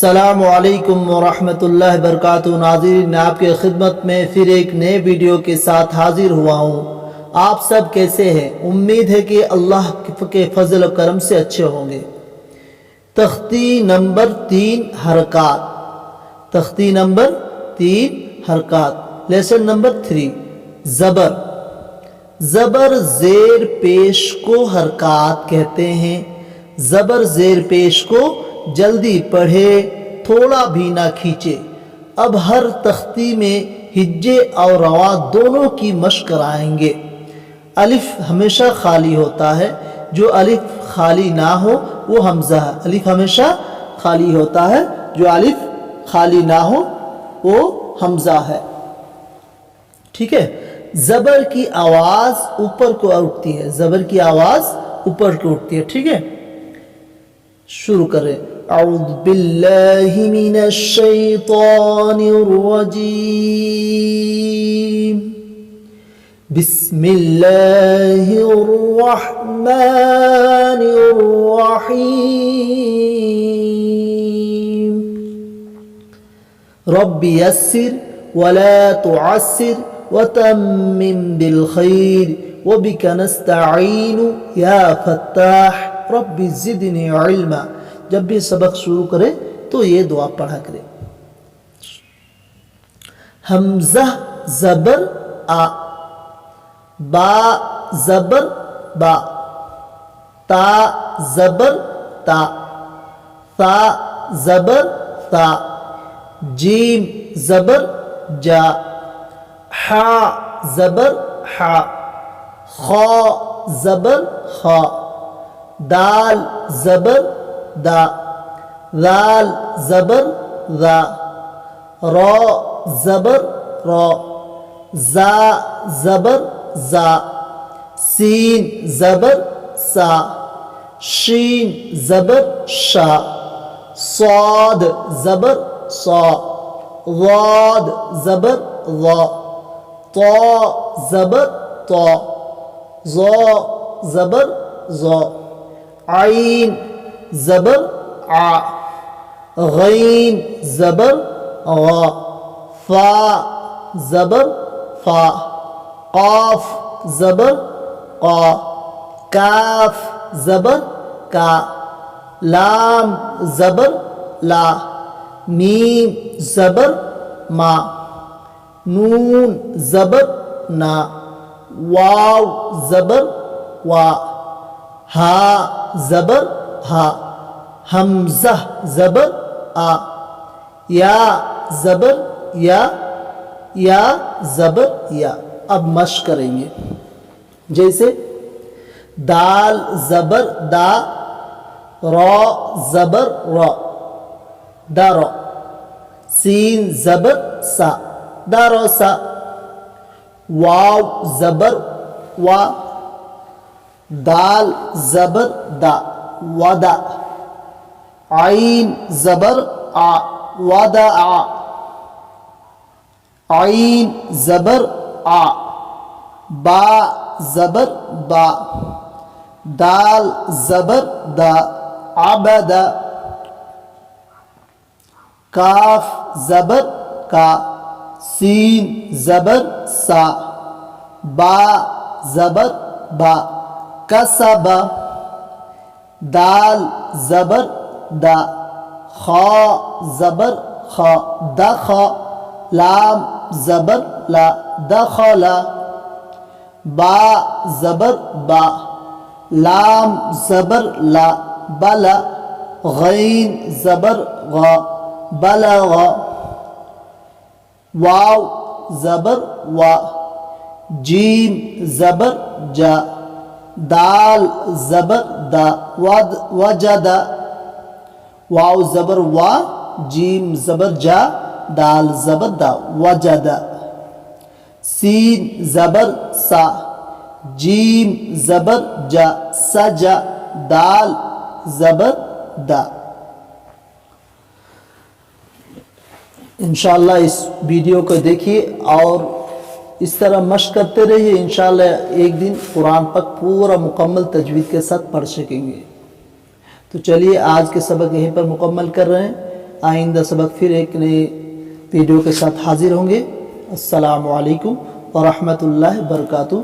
السلام علیکم ورحمۃ اللہ وبرکاتہ۔ ناظرین، میں آپ کے خدمت میں پھر ایک نئے ویڈیو کے ساتھ حاضر ہوا ہوں۔ آپ سب کیسے ہیں؟ امید ہے کہ اللہ کے فضل و کرم سے اچھے ہوں گے۔ تختی نمبر 3 حرکات، تختی نمبر 3 حرکات، لیسن نمبر 3 زبر۔ زبر زیر پیش کو حرکات کہتے ہیں۔ زبر زیر پیش کو جلدی پڑھے، تھوڑا بھی نہ کھینچے۔ اب ہر تختی میں ہجے اور روا دونوں کی مشق کرائیں گے۔ الف ہمیشہ خالی ہوتا ہے، جو الف خالی نہ ہو وہ حمزہ ہے۔ الف ہمیشہ خالی ہوتا ہے، جو الف خالی نہ ہو وہ حمزہ ہے۔ ٹھیک ہے، زبر کی آواز اوپر کو اٹھتی ہے، زبر کی آواز اوپر کو اٹھتی ہے۔ ٹھیک ہے، شروع کریں۔ اعوذ باللہ من الشیطان الرجیم، بسم اللہ الرحمن الرحیم۔ رب یسر ولا تعسر وتمم بالخیر وبک نستعین یا فتاح رب زدنی علما۔ جب بھی سبق شروع کرے تو یہ دعا پڑھا کرے۔ حمزہ زبر آ، با زبر با، تا زبر تا، ثا زبر تا، جیم زبر جا، حا زبر حا، خا زبر خا، دال زبر دا، ذال زبر ذا، را زبر را، زا زبر زا، سین زبر سا، شین زبر شا، صاد زبر صا، ضاد زبر ضا، طا زبر طا، ظا زبر ظا، عین زبر ع، غین زبر غا، فا زبر فا، قاف زبر قا، کاف زبر کا، لام زبر لا، میم زبر ما، نون زبر نا، واو زبر وا، ہا زبر ہا، حمزہ زبر آ، یا زبر یا، یا زبر یا۔ اب مشق کریں گے، جیسے دال زبر دا، را زبر را، دا را، سین زبر سا، دا را سا، واو زبر وا، دال زبر دا ودا، عین زبر ع ودا ع، عین زبر ع، با زبر با، دال زبر دا عبدا، کاف زبر کا، سین زبر سا، با زبر با، کسبا، دال زبر دا، خا زبر خا دخا، لام زبر لا دخلا، با زبر با، لام زبر لا بلا، غین زبر غا بلغا، واو زبر وا، جیم زبر جا، دال زبر دا وجدا، واو زبر وا، جیم زبر جا، دال زبر دا وجدا، سین زبر سا، جیم زبر جا سجا، دال زبر دا۔ انشاءاللہ اس ویڈیو کو دیکھیے اور اس طرح مشق کرتے رہیے، انشاءاللہ ایک دن قرآن پاک پورا مکمل تجوید کے ساتھ پڑھ سکیں گے۔ تو چلیے آج کے سبق یہیں پر مکمل کر رہے ہیں۔ آئندہ سبق پھر ایک نئے ویڈیو کے ساتھ حاضر ہوں گے۔ السلام علیکم ورحمۃ اللہ وبرکاتہ۔